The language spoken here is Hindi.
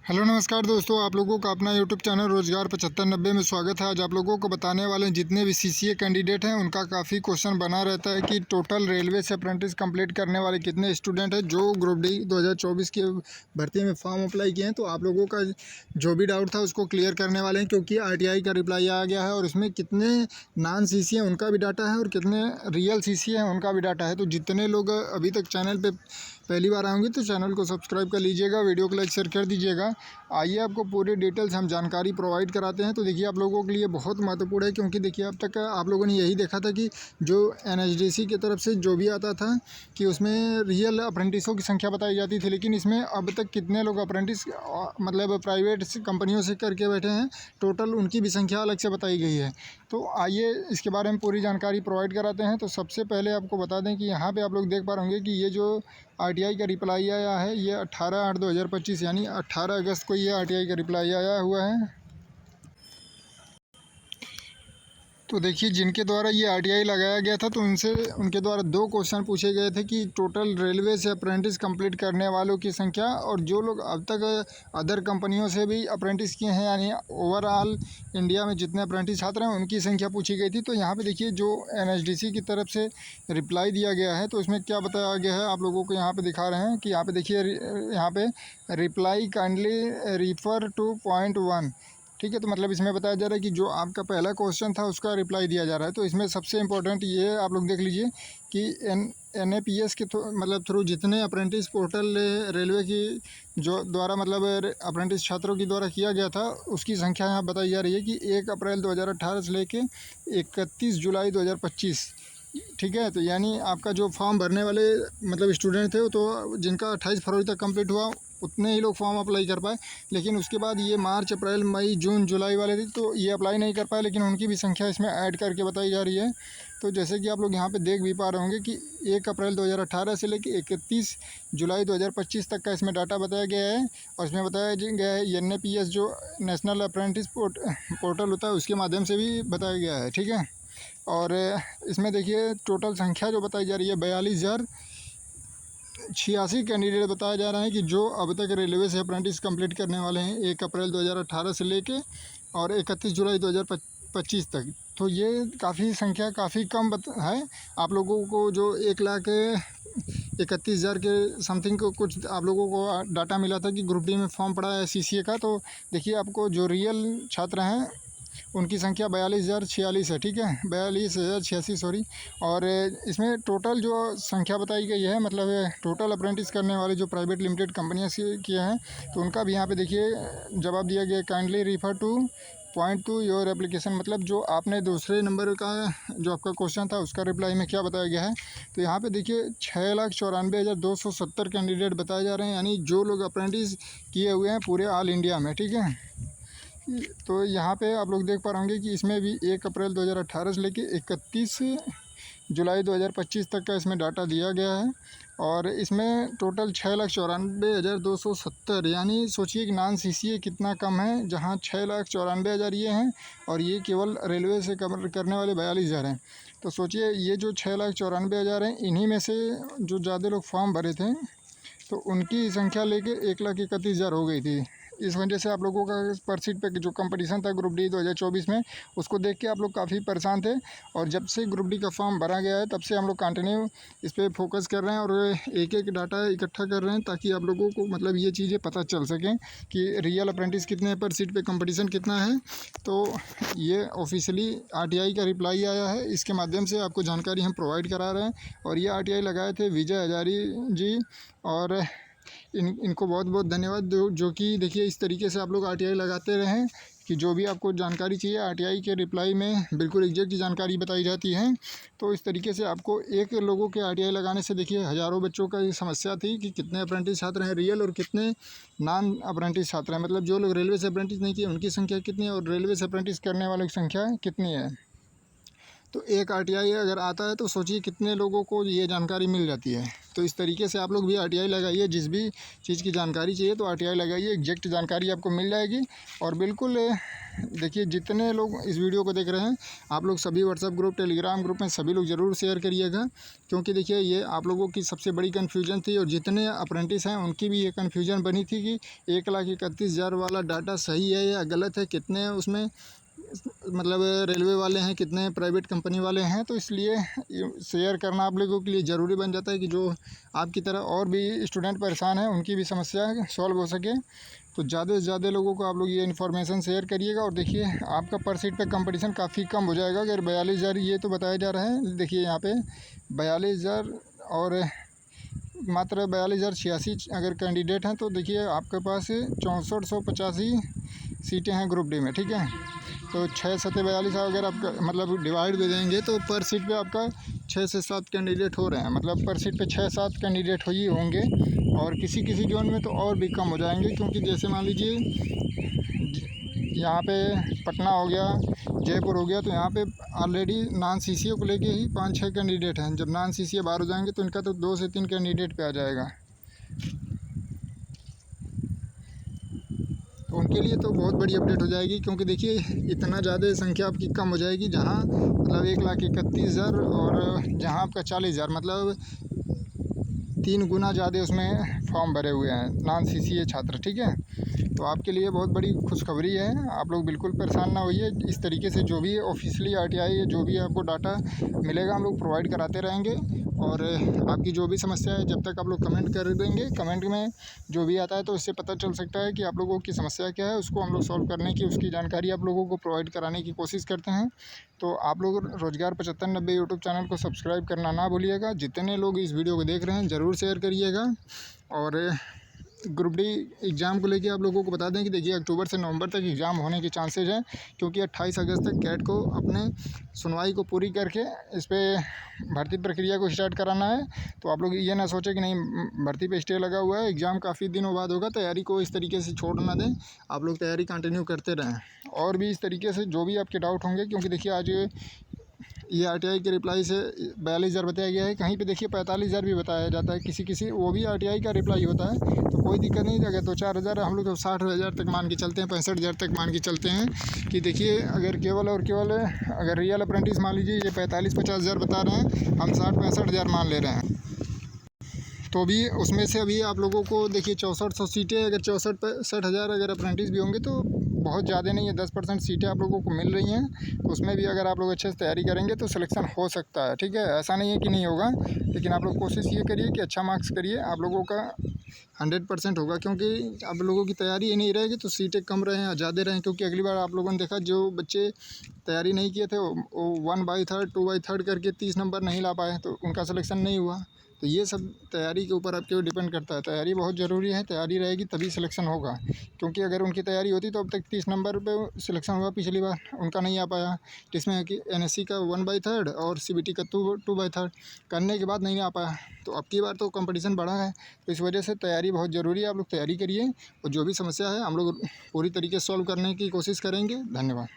हेलो नमस्कार दोस्तों, आप लोगों का अपना यूट्यूब चैनल रोजगार 7590 में स्वागत है। आज आप लोगों को बताने वाले हैं जितने भी सीसीए कैंडिडेट हैं उनका काफ़ी क्वेश्चन बना रहता है कि टोटल रेलवे से अप्रेंटिस कंप्लीट करने वाले कितने स्टूडेंट हैं जो ग्रुप डी 2024 की भर्ती में फॉर्म अप्लाई किए हैं। तो आप लोगों का जो भी डाउट था उसको क्लियर करने वाले हैं, क्योंकि आरटीआई का रिप्लाई आ गया है और इसमें कितने नॉन सीसीए हैं उनका भी डाटा है और कितने रियल सीसीए हैं उनका भी डाटा है। तो जितने लोग अभी तक चैनल पर पहली बार आएंगे तो चैनल को सब्सक्राइब कर लीजिएगा, वीडियो को लाइक शेयर कर दीजिएगा। आइए आपको पूरी डिटेल्स हम जानकारी प्रोवाइड कराते हैं। तो देखिए आप लोगों के लिए बहुत महत्वपूर्ण है, क्योंकि देखिए अब तक आप लोगों ने यही देखा था कि जो एनएचडीसी की तरफ से जो भी आता था कि उसमें रियल अप्रेंटिसों की संख्या बताई जाती थी, लेकिन इसमें अब तक कितने लोग अप्रेंटिस मतलब प्राइवेट कंपनियों से करके बैठे हैं, टोटल उनकी भी संख्या अलग से बताई गई है। तो आइए इसके बारे में पूरी जानकारी प्रोवाइड कराते हैं। तो सबसे पहले आपको बता दें कि यहाँ पे आप लोग देख पा रहे होंगे कि ये जो आरटीआई का रिप्लाई आया है ये 18/8/2025 यानी 18 अगस्त को ये आरटीआई का रिप्लाई आया हुआ है। तो देखिए जिनके द्वारा ये आरटीआई लगाया गया था तो उनसे उनके द्वारा दो क्वेश्चन पूछे गए थे कि टोटल रेलवे से अप्रेंटिस कंप्लीट करने वालों की संख्या और जो लोग अब तक अदर कंपनियों से भी अप्रेंटिस किए हैं यानी ओवरऑल इंडिया में जितने अप्रेंटिस छात्र हैं उनकी संख्या पूछी गई थी। तो यहाँ पे देखिए जो एनएचडीसी की तरफ से रिप्लाई दिया गया है तो इसमें क्या बताया गया है आप लोगों को यहाँ पर दिखा रहे हैं कि यहाँ पर देखिए यहाँ पे reply kindly refer two point 1। ठीक है, तो मतलब इसमें बताया जा रहा है कि जो आपका पहला क्वेश्चन था उसका रिप्लाई दिया जा रहा है। तो इसमें सबसे इम्पोर्टेंट ये आप लोग देख लीजिए कि एनएपीएस के थ्रू जितने अप्रेंटिस पोर्टल रेलवे की जो द्वारा मतलब अप्रेंटिस छात्रों के द्वारा किया गया था उसकी संख्या यहाँ बताई जा रही है कि 1 अप्रैल 2018 से लेके 31 जुलाई 2025। ठीक है, तो यानी आपका जो फॉर्म भरने वाले मतलब स्टूडेंट थे वो तो जिनका 28 फरवरी तक कंप्लीट हुआ उतने ही लोग फॉर्म अप्लाई कर पाए, लेकिन उसके बाद ये मार्च अप्रैल मई जून जुलाई वाले थे तो ये अप्लाई नहीं कर पाए, लेकिन उनकी भी संख्या इसमें ऐड करके बताई जा रही है। तो जैसे कि आप लोग यहाँ पे देख भी पा रहे होंगे कि 1 अप्रैल 2018 से लेकर 31 जुलाई 2025 तक का इसमें डाटा बताया गया है। और इसमें बताया गया है एनएपीएस जो नेशनल अप्रेंटिस पोर्टल होता है उसके माध्यम से भी बताया गया है। ठीक है, और इसमें देखिए टोटल संख्या जो बताई जा रही है 42,086 कैंडिडेट बताया जा रहा है कि जो अब तक रेलवे से अप्रेंटिस कंप्लीट करने वाले हैं 1 अप्रैल 2018 से लेके और 31 जुलाई 2025 तक। तो ये काफ़ी संख्या काफ़ी कम है। आप लोगों को जो 1,31,000 के समथिंग को कुछ आप लोगों को डाटा मिला था कि ग्रुप डी में फॉर्म पड़ा है सीसीए का। तो देखिए आपको जो रियल छात्र हैं उनकी संख्या 42,046 है। ठीक है, 42,086 सॉरी। और इसमें टोटल जो संख्या बताई गई है मतलब टोटल अप्रेंटिस करने वाले जो प्राइवेट लिमिटेड कंपनियां से किए हैं तो उनका भी यहाँ पे देखिए जवाब दिया गया, kindly refer two point two your application. मतलब जो आपने दूसरे नंबर का जो आपका क्वेश्चन था उसका रिप्लाई में क्या बताया गया है। तो यहाँ पे देखिए 6,94,270 कैंडिडेट बताए जा रहे हैं, यानी जो लोग अप्रेंटिस किए हुए हैं पूरे ऑल इंडिया में। ठीक है, तो यहाँ पे आप लोग देख पा रहे होंगे कि इसमें भी 1 अप्रैल 2018 से लेके 31 जुलाई 2025 तक का इसमें डाटा दिया गया है। और इसमें टोटल 6,94,270 यानी सोचिए कि नॉन सीसीए कितना कम है, जहाँ 6,94,000 ये हैं और ये केवल रेलवे से कवर करने वाले 42,000 हैं। तो सोचिए ये जो 6,94,000 हैं इन्हीं में से जो ज़्यादा लोग फॉर्म भरे थे तो उनकी संख्या लेके 1,31,000 हो गई थी। इस वजह से आप लोगों का पर सीट पे जो कंपटीशन था ग्रुप डी 2024 में उसको देख के आप लोग काफ़ी परेशान थे। और जब से ग्रुप डी का फॉर्म भरा गया है तब से हम लोग कंटिन्यू इस पर फोकस कर रहे हैं और एक एक डाटा इकट्ठा कर रहे हैं ताकि आप लोगों को मतलब ये चीज़ें पता चल सकें कि रियल अप्रेंटिस कितने हैं, पर सीट पे कंपटीशन कितना है। तो ये ऑफिशियली आरटीआई का रिप्लाई आया है, इसके माध्यम से आपको जानकारी हम प्रोवाइड करा रहे हैं। और ये आरटीआई लगाए थे विजय हजारी जी, और इनको बहुत बहुत धन्यवाद। जो कि देखिए इस तरीके से आप लोग आरटीआई लगाते रहें कि जो भी आपको जानकारी चाहिए आरटीआई के रिप्लाई में बिल्कुल एग्जैक्ट जानकारी बताई जाती है। तो इस तरीके से आपको एक लोगों के आरटीआई लगाने से देखिए हज़ारों बच्चों का ये समस्या थी कि कितने अप्रेंटिस छात्र हैं रियल और कितने नॉन अप्रेंटिस छात्र हैं, मतलब जो लोग रेलवे से अप्रेंटिस नहीं किए उनकी संख्या कितनी है और रेलवे से अप्रेंटिस करने वालों की संख्या कितनी है। तो एक आरटीआई अगर आता है तो सोचिए कितने लोगों को ये जानकारी मिल जाती है। तो इस तरीके से आप लोग भी आरटीआई लगाइए, जिस भी चीज़ की जानकारी चाहिए तो आरटीआई लगाइए, एग्जैक्ट जानकारी आपको मिल जाएगी। और बिल्कुल देखिए, जितने लोग इस वीडियो को देख रहे हैं आप लोग सभी व्हाट्सएप ग्रुप, टेलीग्राम ग्रुप में सभी लोग ज़रूर शेयर करिएगा, क्योंकि देखिए ये आप लोगों की सबसे बड़ी कन्फ्यूजन थी और जितने अप्रेंटिस हैं उनकी भी ये कन्फ्यूजन बनी थी कि 1,31,000 वाला डाटा सही है या गलत है, कितने उसमें मतलब रेलवे वाले हैं, कितने प्राइवेट कंपनी वाले हैं। तो इसलिए शेयर करना आप लोगों के लिए ज़रूरी बन जाता है कि जो आपकी तरह और भी स्टूडेंट परेशान हैं उनकी भी समस्या सॉल्व हो सके। तो ज़्यादा से ज़्यादा लोगों को आप लोग ये इन्फॉर्मेशन शेयर करिएगा। और देखिए आपका पर सीट पे कंपटीशन काफ़ी कम हो जाएगा। अगर 42,000 ये तो बताया जा रहा है, देखिए यहाँ पे 42,000 और मात्र 42,086 अगर कैंडिडेट हैं तो देखिए आपके पास 6485 सीटें हैं ग्रुप डी में, ठीक है। तो 6 सत्ते 42 अगर आप मतलब डिवाइड दे देंगे तो पर सीट पे आपका 6 से 7 कैंडिडेट हो रहे हैं, मतलब पर सीट पे 6-7 कैंडिडेट ही होंगे। और किसी किसी जोन में तो और भी कम हो जाएंगे, क्योंकि जैसे मान लीजिए यहाँ पे पटना हो गया, जयपुर हो गया, तो यहाँ पे ऑलरेडी नॉन सीसीए को लेके ही 5-6 कैंडिडेट हैं। जब नॉन सीसीए बाहर हो जाएंगे तो इनका तो 2 से 3 कैंडिडेट पे आ जाएगा। तो उनके लिए तो बहुत बड़ी अपडेट हो जाएगी, क्योंकि देखिए इतना ज़्यादा संख्या आपकी कम हो जाएगी, जहाँ मतलब 1,31,000 और जहाँ आपका 40,000, मतलब 3 गुना ज़्यादा उसमें फॉर्म भरे हुए हैं नॉन सीसीए छात्र, ठीक है। तो आपके लिए बहुत बड़ी खुशखबरी है, आप लोग बिल्कुल परेशान ना होइए। इस तरीके से जो भी ऑफिशियली आरटीआई जो भी आपको डाटा मिलेगा हम लोग प्रोवाइड कराते रहेंगे। और आपकी जो भी समस्या है, जब तक आप लोग कमेंट कर देंगे, कमेंट में जो भी आता है तो इससे पता चल सकता है कि आप लोगों की समस्या क्या है, उसको हम लोग सॉल्व करने की उसकी जानकारी आप लोगों को प्रोवाइड कराने की कोशिश करते हैं। तो आप लोग रोज़गार 7590 यूट्यूब चैनल को सब्सक्राइब करना ना भूलिएगा। जितने लोग इस वीडियो को देख रहे हैं ज़रूर शेयर करिएगा। और ग्रुप डी एग्ज़ाम को लेके आप लोगों को बता दें कि देखिए अक्टूबर से नवंबर तक एग्ज़ाम होने के चांसेस हैं, क्योंकि 28 अगस्त तक कैट को अपने सुनवाई को पूरी करके इस पर भर्ती प्रक्रिया को स्टार्ट कराना है। तो आप लोग ये ना सोचें कि नहीं भर्ती पे स्टे लगा हुआ है, एग्ज़ाम काफ़ी दिनों बाद होगा, तैयारी को इस तरीके से छोड़ ना दें, आप लोग तैयारी कंटिन्यू करते रहें। और भी इस तरीके से जो भी आपके डाउट होंगे, क्योंकि देखिए आज ये आरटीआई के रिप्लाई से 42,000 बताया गया है, कहीं पे देखिए 45,000 भी बताया जाता है, किसी वो भी आरटीआई का रिप्लाई होता है। तो कोई दिक्कत नहीं, अगर 2-4 हज़ार हम लोग तो 60,000 तक मान के चलते हैं, 65,000 तक मान के चलते हैं कि देखिए अगर केवल और केवल अगर रियल अप्रेंटिस मान लीजिए ये 45-50,000 बता रहे हैं, हम 60-65,000 मान ले रहे हैं। तो भी उसमें से अभी आप लोगों को देखिए 6400 सीटें, अगर 64-65,000 अगर अप्रेंटिस भी होंगे तो बहुत ज़्यादा नहीं है, 10% सीटें आप लोगों को मिल रही हैं। तो उसमें भी अगर आप लोग अच्छे से तैयारी करेंगे तो सिलेक्शन हो सकता है, ठीक है। ऐसा नहीं है कि नहीं होगा, लेकिन आप लोग कोशिश ये करिए कि अच्छा मार्क्स करिए, आप लोगों का 100% होगा। क्योंकि आप लोगों की तैयारी ही नहीं रहेगी तो सीटें कम रहें या ज़्यादा रहें, क्योंकि अगली बार आप लोगों ने देखा जो बच्चे तैयारी नहीं किए थे वो 1/3 2/3 करके 30 नंबर नहीं ला पाए, तो उनका सिलेक्शन नहीं हुआ। तो ये सब तैयारी के ऊपर आपके डिपेंड करता है, तैयारी बहुत ज़रूरी है, तैयारी रहेगी तभी सिलेक्शन होगा। क्योंकि अगर उनकी तैयारी होती तो अब तक 30 नंबर पे सिलेक्शन हुआ, पिछली बार उनका नहीं आ पाया, जिसमें है कि एनएससी का 1/3 और सीबीटी का 2/3 करने के बाद नहीं आ पाया। तो अब की बार तो कंपटीशन बढ़ा है, तो इस वजह से तैयारी बहुत ज़रूरी है, आप लोग तैयारी करिए और जो भी समस्या है हम लोग पूरी तरीके से सॉल्व करने की कोशिश करेंगे। धन्यवाद।